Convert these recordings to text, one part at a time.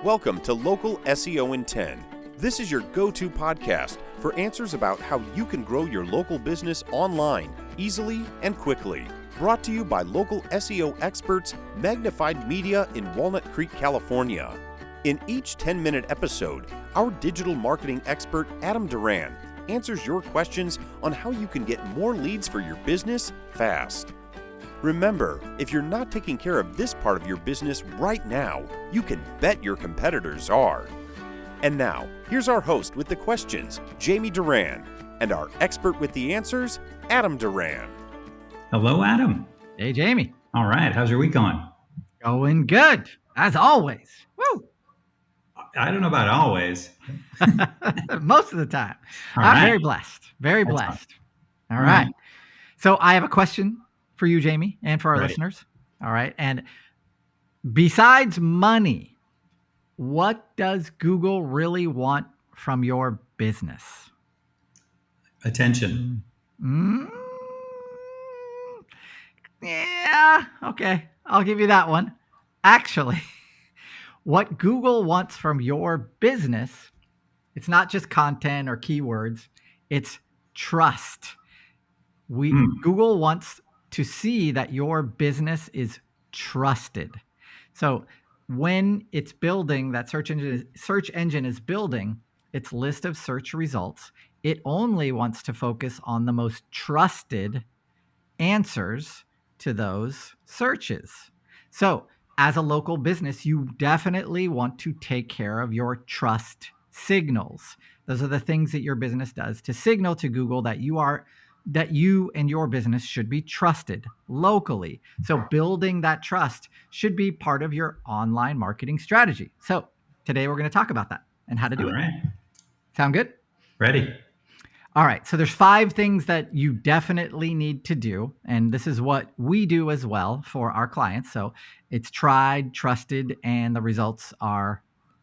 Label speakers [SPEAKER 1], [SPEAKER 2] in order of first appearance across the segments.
[SPEAKER 1] Welcome to Local SEO in 10. This is your go-to podcast for answers about how you can grow your local business online, easily and quickly. Brought to you by local SEO experts, Magnified Media in Walnut Creek, California. In each 10-minute episode, our digital marketing expert, Adam Duran, answers your questions on how you can get more leads for your business fast. Remember, if you're not taking care of this part of your business right now, you can bet your competitors are. And now, here's our host with the questions, Jamie Duran, and our expert with the answers, Adam Duran.
[SPEAKER 2] Hello, Adam.
[SPEAKER 3] Hey, Jamie.
[SPEAKER 2] All right. How's your week going?
[SPEAKER 3] Going good, as always. Woo!
[SPEAKER 2] I don't know about always.
[SPEAKER 3] Most of the time.
[SPEAKER 2] All
[SPEAKER 3] I'm
[SPEAKER 2] right.
[SPEAKER 3] very blessed. Very
[SPEAKER 2] That's
[SPEAKER 3] blessed.
[SPEAKER 2] fine.
[SPEAKER 3] All right. So I have a question for you, Jamie, and for our
[SPEAKER 2] Ready.
[SPEAKER 3] listeners. All right. And besides money, what does Google really want from your business?
[SPEAKER 2] Attention.
[SPEAKER 3] Yeah. Okay. I'll give you that one. Actually, what Google wants from your business, it's not just content or keywords, it's trust. Google wants to see that your business is trusted. So when it's building, that search engine is building its list of search results, it only wants to focus on the most trusted answers to those searches. So as a local business, you definitely want to take care of your trust signals. Those are the things that your business does to signal to Google that you and your business should be trusted locally. So building that trust should be part of your online marketing strategy. So today we're going to talk about that and how to do
[SPEAKER 2] All
[SPEAKER 3] it.
[SPEAKER 2] right.
[SPEAKER 3] Sound good?
[SPEAKER 2] Ready.
[SPEAKER 3] All right. So there's 5 things that you definitely need to do. And this is what we do as well for our clients. So it's tried, trusted, and the results are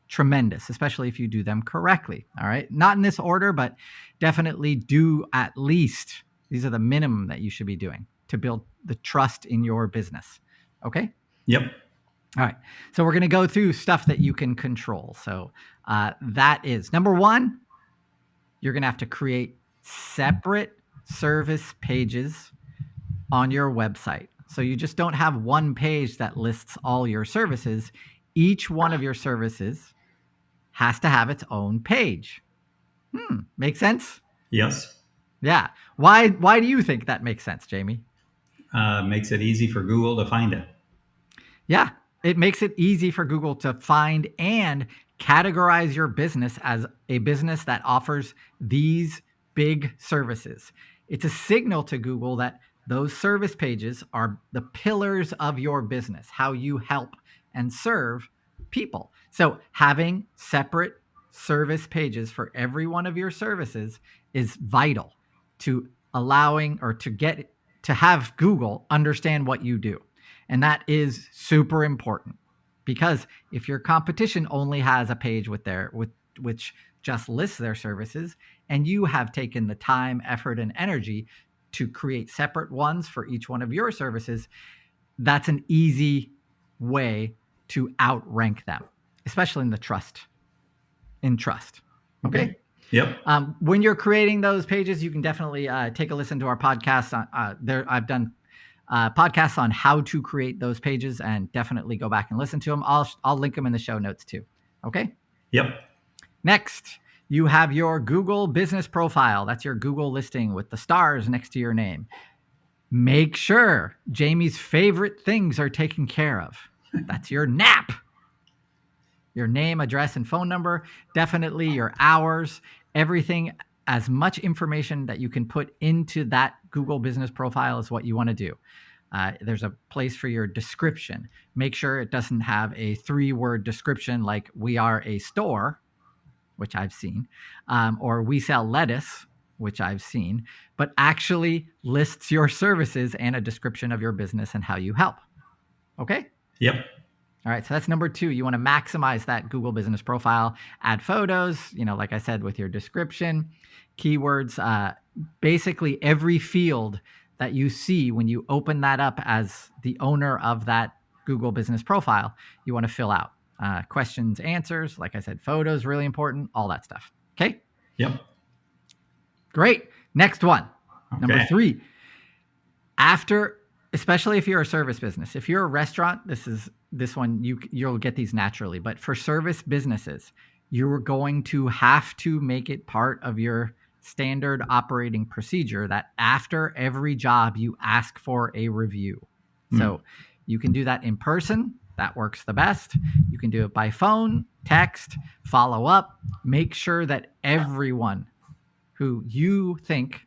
[SPEAKER 3] tremendous, especially if you do them correctly. All right. Not in this order, but definitely do at least, these are the minimum that you should be doing to build the trust in your business. Okay.
[SPEAKER 2] Yep.
[SPEAKER 3] All right. So we're going to go through stuff that you can control. So that is number 1, you're going to have to create separate service pages on your website. So you just don't have one page that lists all your services. Each one of your services has to have its own page. Make sense?
[SPEAKER 2] Yes.
[SPEAKER 3] Yeah. Why do you think that makes sense, Jamie?
[SPEAKER 2] Makes it easy for Google to find it.
[SPEAKER 3] Yeah. It makes it easy for Google to find and categorize your business as a business that offers these big services. It's a signal to Google that those service pages are the pillars of your business, how you help and serve people. So having separate service pages for every one of your services is vital to allowing or to have Google understand what you do. And that is super important because if your competition only has a page which just lists their services and you have taken the time, effort, and energy to create separate ones for each one of your services, that's an easy way to outrank them, especially in trust. Okay.
[SPEAKER 2] Yep.
[SPEAKER 3] When you're creating those pages, you can definitely take a listen to our podcast. I've done podcasts on how to create those pages, and definitely go back and listen to them. I'll link them in the show notes too. Okay.
[SPEAKER 2] Yep.
[SPEAKER 3] Next, you have your Google business profile. That's your Google listing with the stars next to your name. Make sure Jamie's favorite things are taken care of. That's your NAP. Your name, address, and phone number. Definitely your hours. Everything, as much information that you can put into that Google business profile is what you want to do. There's a place for your description. Make sure it doesn't have a 3-word description like "we are a store," which I've seen, or "we sell lettuce," which I've seen, but actually lists your services and a description of your business and how you help. Okay?
[SPEAKER 2] Yep.
[SPEAKER 3] All right, so that's number 2. You want to maximize that Google business profile, add photos, like I said, with your description, keywords, basically every field that you see when you open that up as the owner of that Google business profile, you want to fill out. questions, answers. Like I said, photos, really important, all that stuff. Okay.
[SPEAKER 2] Yep.
[SPEAKER 3] Great. Next one.
[SPEAKER 2] Okay.
[SPEAKER 3] Number 3. Especially if you're a service business, if you're a restaurant, this one, you'll get these naturally. But for service businesses, you're going to have to make it part of your standard operating procedure that after every job, you ask for a review. So you can do that in person. That works the best. You can do it by phone, text, follow up. Make sure that everyone who you think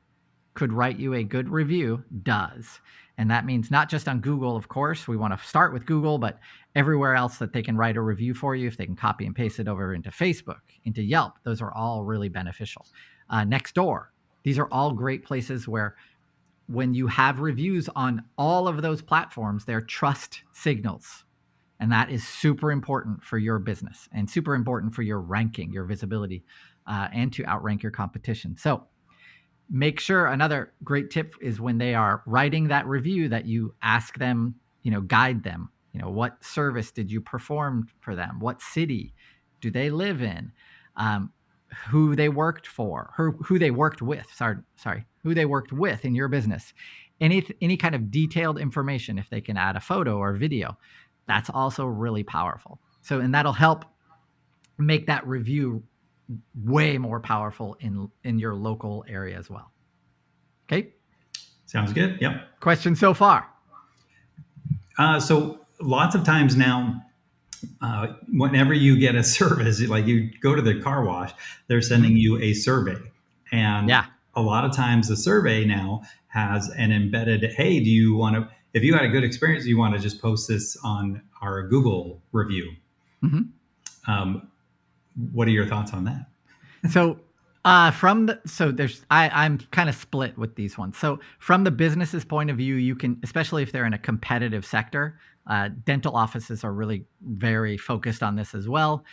[SPEAKER 3] could write you a good review does. And that means not just on Google, of course. We want to start with Google, but everywhere else that they can write a review for you, if they can copy and paste it over into Facebook, into Yelp, those are all really beneficial. Nextdoor, these are all great places where when you have reviews on all of those platforms, they're trust signals. And that is super important for your business and super important for your ranking, your visibility, and to outrank your competition. So make sure, another great tip is when they are writing that review that you ask them, guide them, what service did you perform for them? What city do they live in? Who they worked for, who they worked with, who they worked with in your business. Any kind of detailed information, if they can add a photo or video, that's also really powerful. So, and that'll help make that review way more powerful in your local area as well. Okay.
[SPEAKER 2] Sounds good. Yep.
[SPEAKER 3] Question so far?
[SPEAKER 2] So lots of times now, whenever you get a service, like you go to the car wash, they're sending you a survey. And a lot of times the survey now has an embedded, hey, do you want to, if you had a good experience, you want to just post this on our Google review. What are your thoughts on that?
[SPEAKER 3] So I'm kind of split with these ones. So from the business's point of view, you can, especially if they're in a competitive sector, dental offices are really very focused on this as well.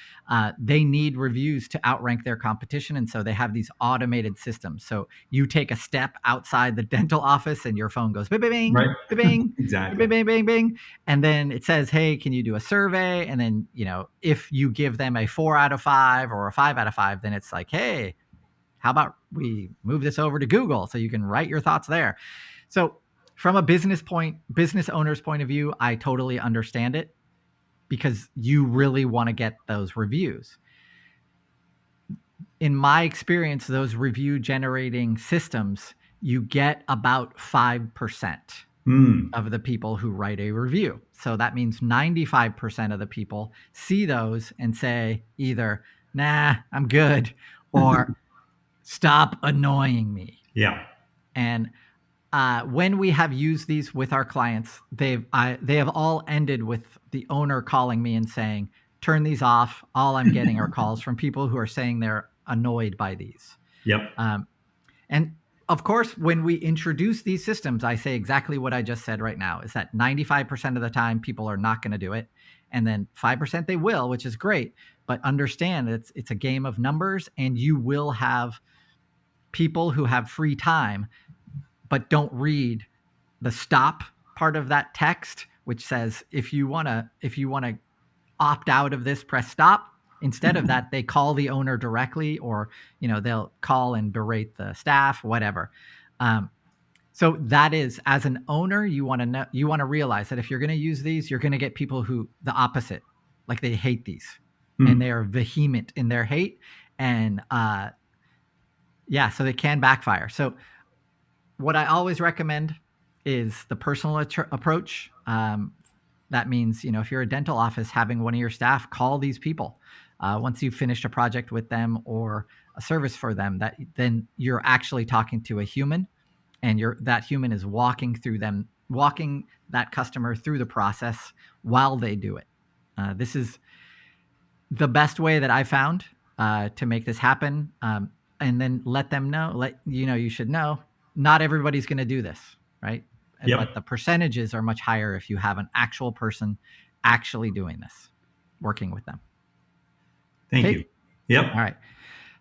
[SPEAKER 3] They need reviews to outrank their competition. And so they have these automated systems. So you take a step outside the dental office and your phone goes bing, bing, bing,
[SPEAKER 2] right.
[SPEAKER 3] bing, bing,
[SPEAKER 2] exactly.
[SPEAKER 3] bing, bing, bing, bing. And then it says, hey, can you do a survey? And then, if you give them a 4 out of 5 or a 5 out of 5, then it's like, hey, how about we move this over to Google so you can write your thoughts there? So from a business owner's point of view, I totally understand it because you really want to get those reviews. In my experience, those review generating systems, you get about 5% of the people who write a review. So that means 95% of the people see those and say either, nah, I'm good, or stop annoying me.
[SPEAKER 2] Yeah.
[SPEAKER 3] And when we have used these with our clients, they have all ended with the owner calling me and saying, turn these off. All I'm getting are calls from people who are saying they're annoyed by these.
[SPEAKER 2] Yep.
[SPEAKER 3] And of course, when we introduce these systems, I say exactly what I just said right now, is that 95% of the time people are not going to do it. And then 5% they will, which is great. But understand it's a game of numbers, and you will have people who have free time but don't read the stop part of that text, which says if you want to opt out of this, press stop. Instead of that, they call the owner directly, or they'll call and berate the staff, whatever. So that is, as an owner, you want to realize that if you're going to use these, you're going to get people who the opposite, like they hate these and they are vehement in their hate, and so they can backfire. So what I always recommend is the personal approach. That means, if you're a dental office, having one of your staff call these people once you've finished a project with them or a service for them, then you're actually talking to a human, and that human is walking that customer through the process while they do it. This is the best way that I found to make this happen. And then let them know, you should know, not everybody's going to do this, right?
[SPEAKER 2] Yep.
[SPEAKER 3] But the percentages are much higher if you have an actual person actually doing this, working with them.
[SPEAKER 2] Thank you. Yep.
[SPEAKER 3] All right.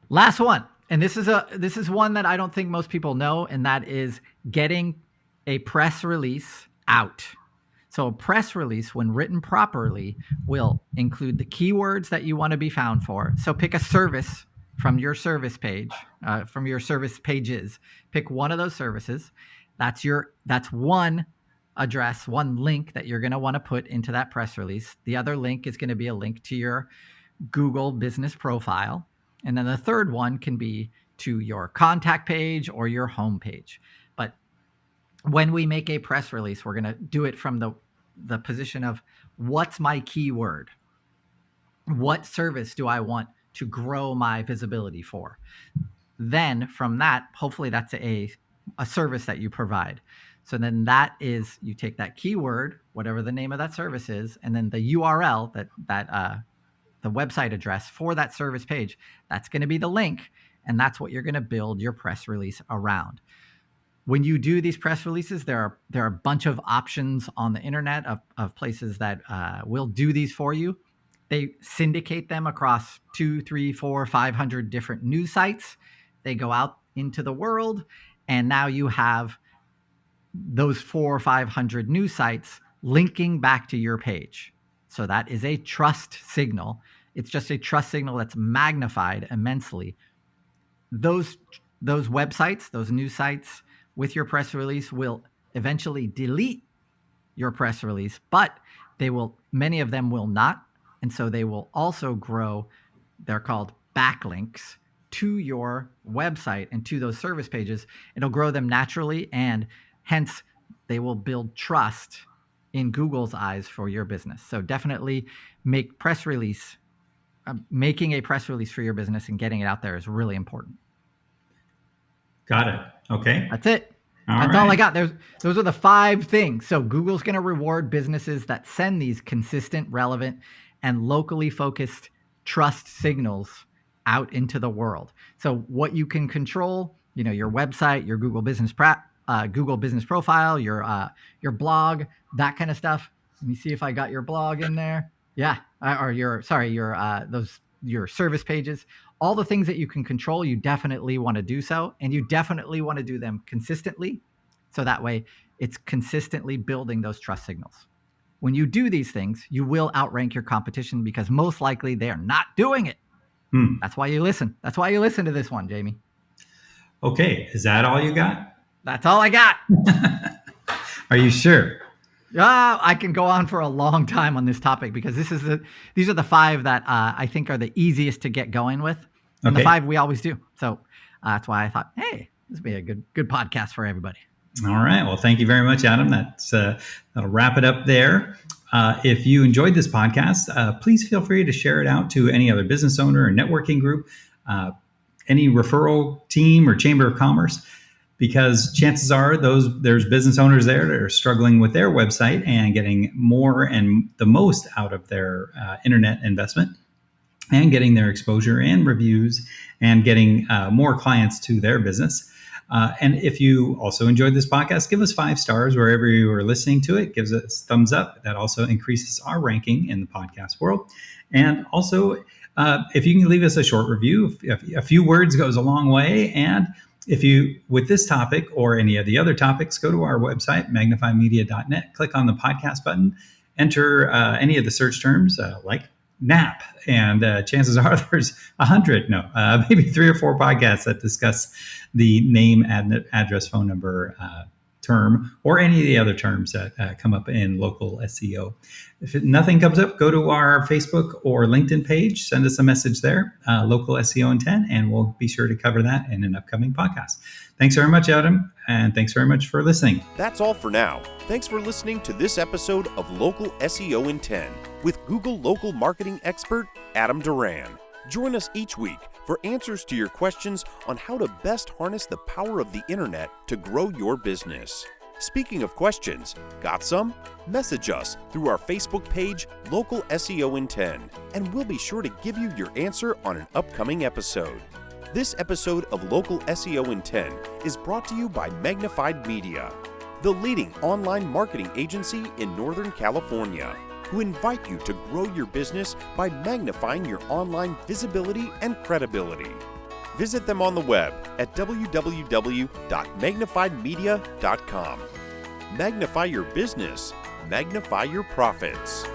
[SPEAKER 3] Last one. And this is one that I don't think most people know, and that is getting a press release out. So a press release, when written properly, will include the keywords that you want to be found for. So pick a service from your service page, from your service pages. Pick one of those services. That's one address, one link that you're going to want to put into that press release. The other link is going to be a link to your Google business profile. And then the third one can be to your contact page or your home page. But when we make a press release, we're going to do it from the position of what's my keyword? What service do I want to grow my visibility for? Then from that, hopefully that's a service that you provide. So then that is, you take that keyword, whatever the name of that service is, and then the URL, the website address for that service page, that's going to be the link. And that's what you're going to build your press release around. When you do these press releases, there are a bunch of options on the internet of places that will do these for you. They syndicate them across 200, 300, 400, 500 different news sites. They go out into the world, and now you have those 400 or 500 news sites linking back to your page. So that is a trust signal. It's just a trust signal that's magnified immensely. Those websites, those news sites with your press release will eventually delete your press release, but many of them will not. And so they will also grow, they're called backlinks, to your website and to those service pages. It'll grow them naturally, and hence they will build trust in Google's eyes for your business. So definitely making a press release for your business and getting it out there is really important.
[SPEAKER 2] Got it. Okay.
[SPEAKER 3] That's it. That's all I got. Those are the 5 things. So Google's going to reward businesses that send these consistent, relevant, and locally focused trust signals out into the world. So what you can control, your website, your Google business profile, your blog, that kind of stuff. Let me see if I got your blog in there. Yeah. Your service pages, all the things that you can control, you definitely want to do so. And you definitely want to do them consistently. So that way it's consistently building those trust signals. When you do these things, you will outrank your competition because most likely they are not doing it. That's why you listen. That's why you listen to this one, Jamie. Okay.
[SPEAKER 2] Is that all you got?
[SPEAKER 3] That's all I got.
[SPEAKER 2] Are you sure?
[SPEAKER 3] I can go on for a long time on this topic because these are the 5 that I think are the easiest to get going with, and the 5 we always do. So that's why I thought, hey, this would be a good podcast for everybody.
[SPEAKER 2] All right. Well, thank you very much, Adam. That'll wrap it up there. If you enjoyed this podcast, please feel free to share it out to any other business owner or networking group, any referral team or chamber of commerce, because chances are there's business owners there that are struggling with their website and getting more and the most out of their internet investment and getting their exposure and reviews and getting more clients to their business. And if you also enjoyed this podcast, give us 5 stars wherever you are listening to it. Gives us a thumbs up. That also increases our ranking in the podcast world. And also, if you can leave us a short review, a few words goes a long way. And if you, with this topic or any of the other topics, go to our website, magnifiedmedia.net, click on the podcast button, enter any of the search terms like NAP, and chances are there's 100, maybe 3 or 4 podcasts that discuss the name, address, phone number term, or any of the other terms that come up in local SEO. If nothing comes up, go to our Facebook or LinkedIn page, send us a message there, local SEO in 10, and we'll be sure to cover that in an upcoming podcast. Thanks very much, Adam, and thanks very much for listening.
[SPEAKER 1] That's all for now. Thanks for listening to this episode of Local SEO in 10 with Google local marketing expert Adam Duran. Join us each week for answers to your questions on how to best harness the power of the internet to grow your business. Speaking of questions, got some? Message us through our Facebook page, Local SEO in 10, and we'll be sure to give you your answer on an upcoming episode. This episode of Local SEO in 10 is brought to you by Magnified Media, the leading online marketing agency in Northern California, who invite you to grow your business by magnifying your online visibility and credibility. Visit them on the web at www.magnifiedmedia.com. Magnify your business magnify your profits.